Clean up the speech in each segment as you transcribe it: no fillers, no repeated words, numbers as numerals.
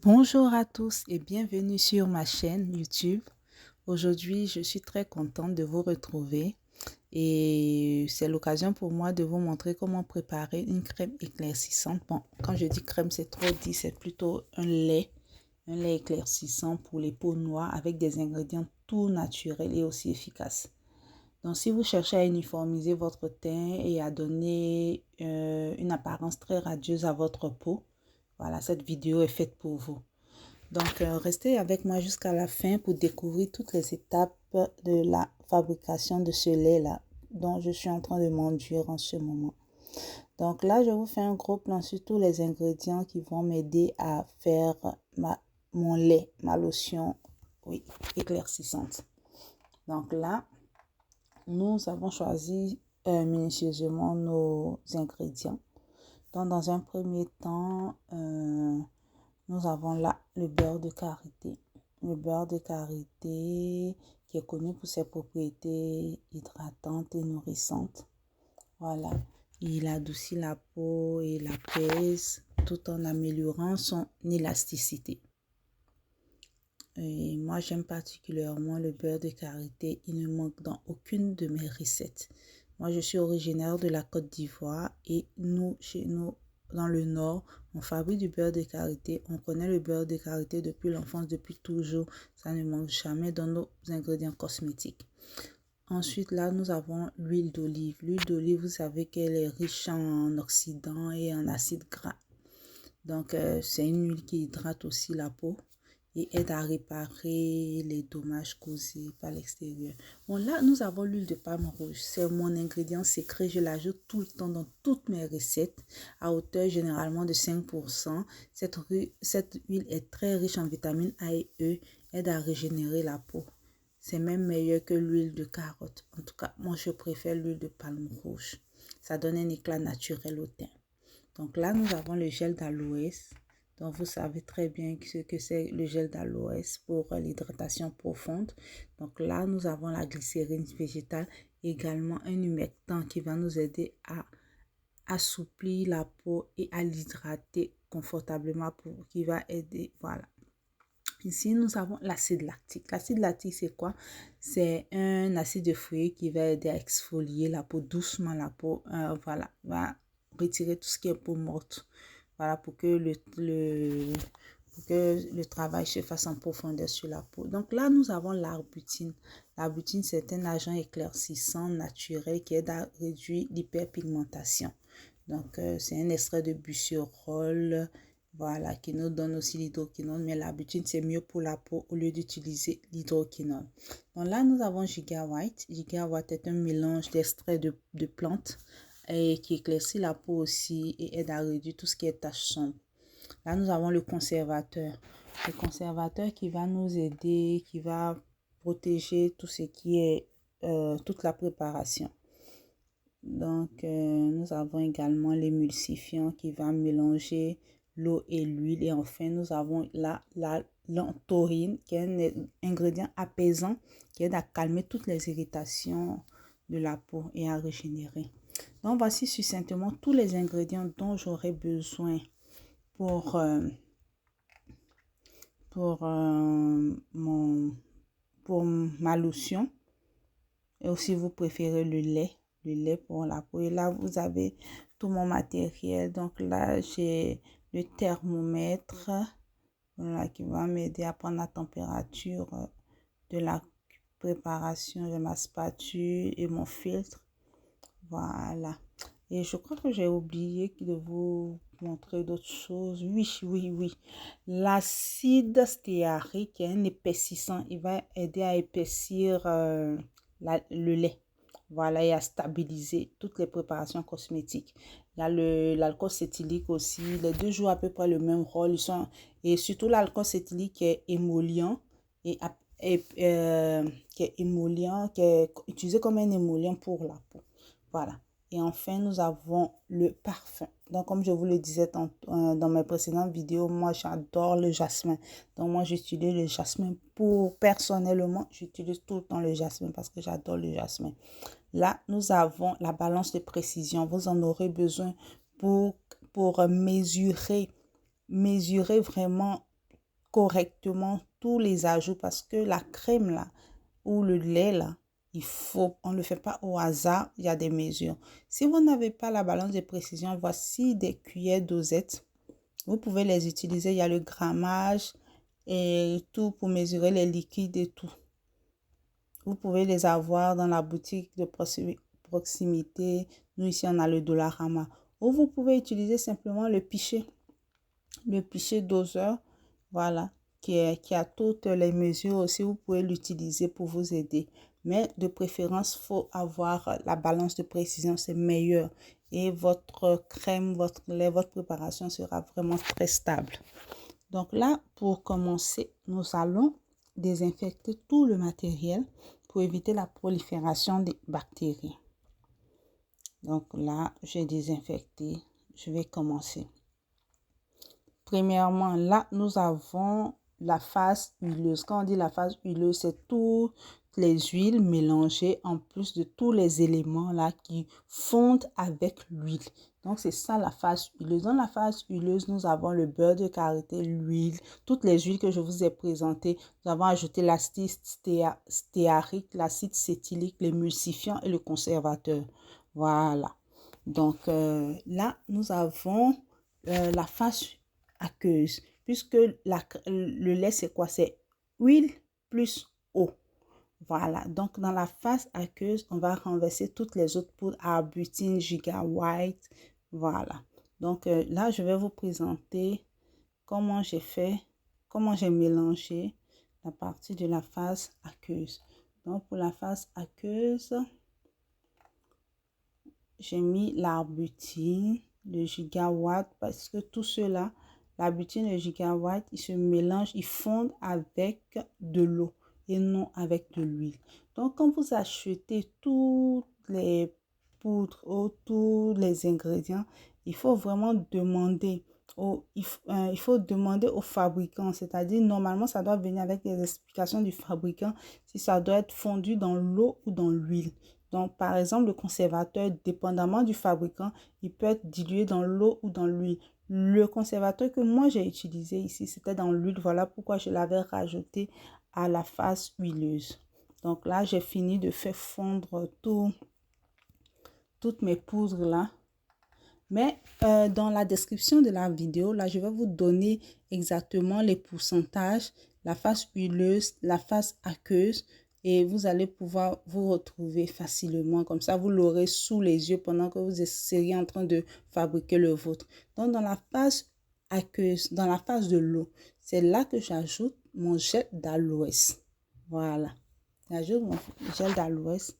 Bonjour à tous et bienvenue sur ma chaîne YouTube. Aujourd'hui, je suis très contente de vous retrouver et c'est l'occasion pour moi de vous montrer comment préparer une crème éclaircissante. Bon, quand je dis crème, c'est trop dit, c'est plutôt un lait éclaircissant pour les peaux noires avec des ingrédients tout naturels et aussi efficaces. Donc, si vous cherchez à uniformiser votre teint et à donner une apparence très radieuse à votre peau, voilà, cette vidéo est faite pour vous. Donc, restez avec moi jusqu'à la fin pour découvrir toutes les étapes de la fabrication de ce lait-là dont je suis en train de m'enduire en ce moment. Donc là, je vous fais un gros plan sur tous les ingrédients qui vont m'aider à faire mon lait, ma lotion, oui, éclaircissante. Donc là, nous avons choisi minutieusement nos ingrédients. Donc, dans un premier temps, nous avons là le beurre de karité. Le beurre de karité qui est connu pour ses propriétés hydratantes et nourrissantes. Voilà, il adoucit la peau et l'apaise tout en améliorant son élasticité. Et moi, j'aime particulièrement le beurre de karité. Il ne manque dans aucune de mes recettes. Moi, je suis originaire de la Côte d'Ivoire et chez nous, dans le Nord, on fabrique du beurre de karité. On connaît le beurre de karité depuis l'enfance, depuis toujours. Ça ne manque jamais dans nos ingrédients cosmétiques. Ensuite, là, nous avons l'huile d'olive. L'huile d'olive, vous savez qu'elle est riche en oxydants et en acides gras. Donc, c'est une huile qui hydrate aussi la peau et aide à réparer les dommages causés par l'extérieur. Bon, là, nous avons l'huile de palme rouge. C'est mon ingrédient secret. Je l'ajoute tout le temps dans toutes mes recettes à hauteur généralement de 5%. Cette huile est très riche en vitamines A et E, aide à régénérer la peau. C'est même meilleur que l'huile de carotte. En tout cas, moi, je préfère l'huile de palme rouge. Ça donne un éclat naturel au teint. Donc là, nous avons le gel d'aloès. Donc, vous savez très bien ce que c'est le gel d'aloès pour l'hydratation profonde. Donc là, nous avons la glycérine végétale, également un humectant qui va nous aider à assouplir la peau et à l'hydrater confortablement, qui va aider, voilà. Ici, nous avons l'acide lactique. L'acide lactique, c'est quoi? C'est un acide de fruits qui va aider à exfolier la peau doucement, la peau, voilà, va retirer tout ce qui est peau morte. Voilà, pour que le travail se fasse en profondeur sur la peau. Donc là, nous avons l'arbutine. L'arbutine, c'est un agent éclaircissant naturel qui aide à réduire l'hyperpigmentation. Donc, c'est un extrait de bucérol, voilà, qui nous donne aussi l'hydroquinone. Mais l'arbutine, c'est mieux pour la peau au lieu d'utiliser l'hydroquinone. Donc là, nous avons Giga White. Giga White est un mélange d'extraits de plantes et qui éclaircit la peau aussi et aide à réduire tout ce qui est taches sombres. Là, nous avons le conservateur. Le conservateur qui va nous aider, qui va protéger tout ce qui est, toute la préparation. Donc, nous avons également l'émulsifiant qui va mélanger l'eau et l'huile. Et enfin, nous avons la taurine qui est un ingrédient apaisant qui aide à calmer toutes les irritations de la peau et à régénérer. Donc, voici succinctement tous les ingrédients dont j'aurai besoin pour ma lotion. Et aussi, vous préférez le lait pour la peau. Et là, vous avez tout mon matériel. Donc là, j'ai le thermomètre, voilà, qui va m'aider à prendre la température de la préparation de ma spatule et mon filtre. Voilà. Et je crois que j'ai oublié de vous montrer d'autres choses. Oui. L'acide stéarique est un épaississant. Il va aider à épaissir le lait. Voilà, et à stabiliser toutes les préparations cosmétiques. Il y a l'alcool cétylique aussi. Les deux jouent à peu près le même rôle. Et surtout l'alcool cétylique qui est émollient qui est utilisé comme un émollient pour la peau. Voilà. Et enfin, nous avons le parfum. Donc, comme je vous le disais dans mes précédentes vidéos, moi, j'adore le jasmin. Donc, moi, j'utilise le jasmin personnellement, j'utilise tout le temps le jasmin parce que j'adore le jasmin. Là, nous avons la balance de précision. Vous en aurez besoin pour mesurer vraiment correctement tous les ajouts parce que la crème là ou le lait là, on ne le fait pas au hasard, il y a des mesures. Si vous n'avez pas la balance de précision, voici des cuillères dosettes. Vous pouvez les utiliser, il y a le grammage et tout pour mesurer les liquides et tout. Vous pouvez les avoir dans la boutique de proximité. Nous, ici, on a le Dollarama. Ou vous pouvez utiliser simplement le pichet doseur, voilà, qui a toutes les mesures aussi. Vous pouvez l'utiliser pour vous aider. Mais de préférence, il faut avoir la balance de précision, c'est meilleur. Et votre crème, votre lait, votre préparation sera vraiment très stable. Donc là, pour commencer, nous allons désinfecter tout le matériel pour éviter la prolifération des bactéries. Donc là, j'ai désinfecté. Je vais commencer. Premièrement, là, nous avons la phase huileuse. Quand on dit la phase huileuse, c'est toutes les huiles mélangées en plus de tous les éléments là qui fondent avec l'huile. Donc, c'est ça la phase huileuse. Dans la phase huileuse, nous avons le beurre de karité, l'huile, toutes les huiles que je vous ai présentées. Nous avons ajouté l'acide stéarique, l'acide cétylique, l'émulsifiant et le conservateur. Voilà. Donc, là, nous avons la phase aqueuse, puisque le lait, c'est quoi? C'est huile plus eau. Voilà, donc dans la phase aqueuse, on va renverser toutes les autres poudres, Arbutin, Giga White. Voilà, donc là, je vais vous présenter comment j'ai mélangé la partie de la phase aqueuse. Donc pour la phase aqueuse, j'ai mis l'Arbutin, le Giga White, parce que tout cela, l'Arbutin et le Giga White, ils se mélangent, ils fondent avec de l'eau et non avec de l'huile. Donc, quand vous achetez toutes les poudres ou tous les ingrédients, il faut vraiment demander au fabricant, c'est-à-dire normalement, ça doit venir avec les explications du fabricant si ça doit être fondu dans l'eau ou dans l'huile. Donc, par exemple, le conservateur, dépendamment du fabricant, il peut être dilué dans l'eau ou dans l'huile. Le conservateur que moi, j'ai utilisé ici, c'était dans l'huile. Voilà pourquoi je l'avais rajouté à la phase huileuse. Donc là, j'ai fini de faire fondre toutes mes poudres là. Mais dans la description de la vidéo, là, je vais vous donner exactement les pourcentages, la phase huileuse, la phase aqueuse. Et vous allez pouvoir vous retrouver facilement. Comme ça, vous l'aurez sous les yeux pendant que vous seriez en train de fabriquer le vôtre. Donc, dans la phase aqueuse, dans la phase de l'eau, c'est là que j'ajoute mon gel d'aloès. Voilà. J'ajoute mon gel d'aloès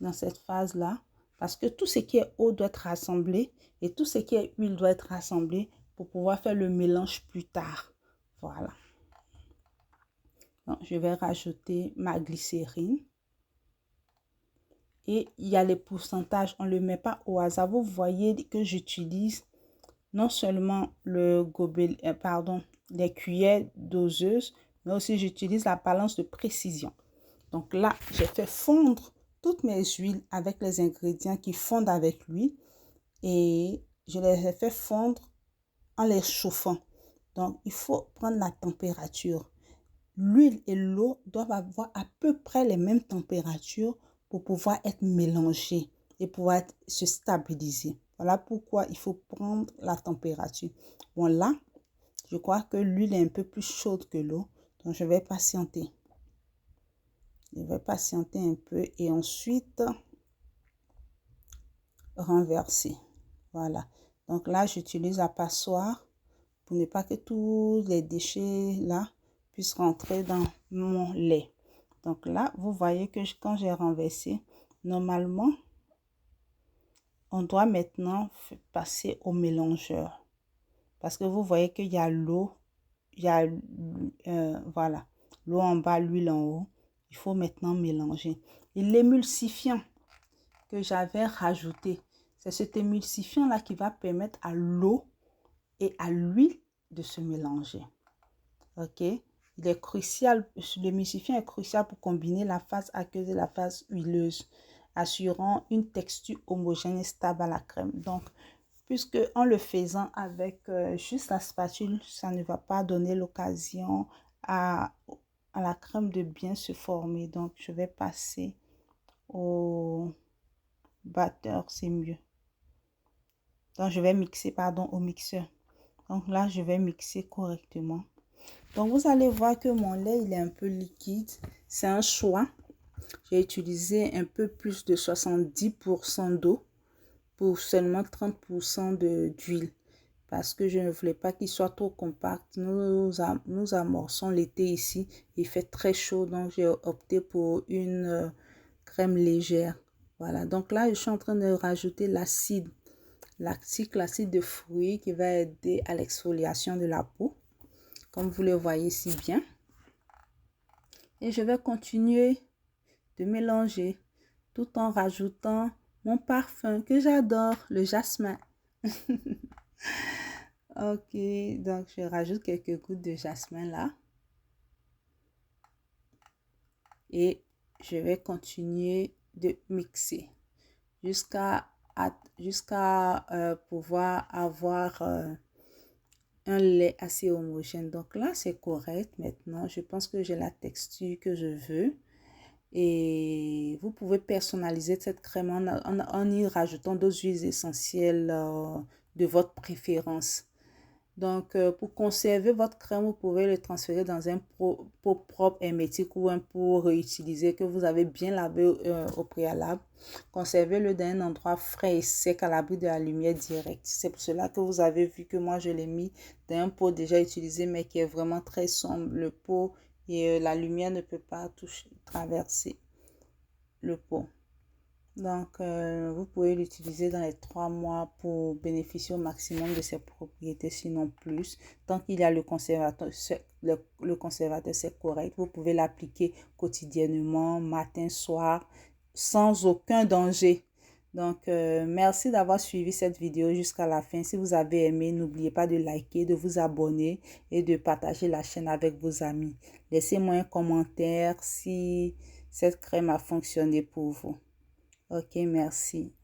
dans cette phase-là. Parce que tout ce qui est eau doit être rassemblé et tout ce qui est huile doit être rassemblé pour pouvoir faire le mélange plus tard. Voilà. Donc, je vais rajouter ma glycérine. Et il y a les pourcentages. On ne le met pas au hasard. Vous voyez que j'utilise non seulement les cuillères doseuses, mais aussi j'utilise la balance de précision. Donc là, j'ai fait fondre toutes mes huiles avec les ingrédients qui fondent avec l'huile. Et je les ai fait fondre en les chauffant. Donc, il faut prendre la température. L'huile et l'eau doivent avoir à peu près les mêmes températures pour pouvoir être mélangées et pouvoir se stabiliser. Voilà pourquoi il faut prendre la température. Bon, là, je crois que l'huile est un peu plus chaude que l'eau. Donc, je vais patienter. Je vais patienter un peu et ensuite renverser. Voilà. Donc là, j'utilise la passoire pour ne pas que tous les déchets là puissent rentrer dans mon lait. Donc là, vous voyez que quand j'ai renversé, normalement, on doit maintenant passer au mélangeur. Parce que vous voyez qu'il y a l'eau, il y a voilà, l'eau en bas, l'huile en haut. Il faut maintenant mélanger. Et l'émulsifiant que j'avais rajouté, c'est cet émulsifiant-là qui va permettre à l'eau et à l'huile de se mélanger. Ok? Il est crucial, l'émulsifiant est crucial pour combiner la phase aqueuse et la phase huileuse, assurant une texture homogène et stable à la crème. Donc, puisque en le faisant avec juste la spatule, ça ne va pas donner l'occasion à la crème de bien se former. Donc, je vais passer au batteur, c'est mieux. Donc, je vais mixer, pardon, au mixeur. Donc là, je vais mixer correctement. Donc, vous allez voir que mon lait, il est un peu liquide. C'est un choix. J'ai utilisé un peu plus de 70% d'eau pour seulement 30% d'huile. Parce que je ne voulais pas qu'il soit trop compact. Nous amorçons l'été ici. Il fait très chaud, donc j'ai opté pour une crème légère. Voilà, donc là, je suis en train de rajouter l'acide lactique, l'acide de fruits qui va aider à l'exfoliation de la peau, comme vous le voyez si bien. Et je vais continuer de mélanger tout en rajoutant mon parfum que j'adore, le jasmin. Ok, donc je rajoute quelques gouttes de jasmin là. Et je vais continuer de mixer jusqu'à pouvoir avoir un lait assez homogène. Donc là, c'est correct. Maintenant, je pense que j'ai la texture que je veux. Et vous pouvez personnaliser cette crème en y rajoutant d'autres huiles essentielles de votre préférence. Donc, pour conserver votre crème, vous pouvez le transférer dans un pot propre hermétique ou un pot réutilisé que vous avez bien lavé au préalable. Conservez-le dans un endroit frais et sec à l'abri de la lumière directe. C'est pour cela que vous avez vu que moi, je l'ai mis dans un pot déjà utilisé, mais qui est vraiment très sombre. Le pot et la lumière ne peut pas traverser le pot. Donc, vous pouvez l'utiliser dans les 3 mois pour bénéficier au maximum de ses propriétés, sinon plus. Tant qu'il y a le conservateur, c'est correct. Vous pouvez l'appliquer quotidiennement, matin, soir, sans aucun danger. Donc, merci d'avoir suivi cette vidéo jusqu'à la fin. Si vous avez aimé, n'oubliez pas de liker, de vous abonner et de partager la chaîne avec vos amis. Laissez-moi un commentaire si cette crème a fonctionné pour vous. Ok, merci.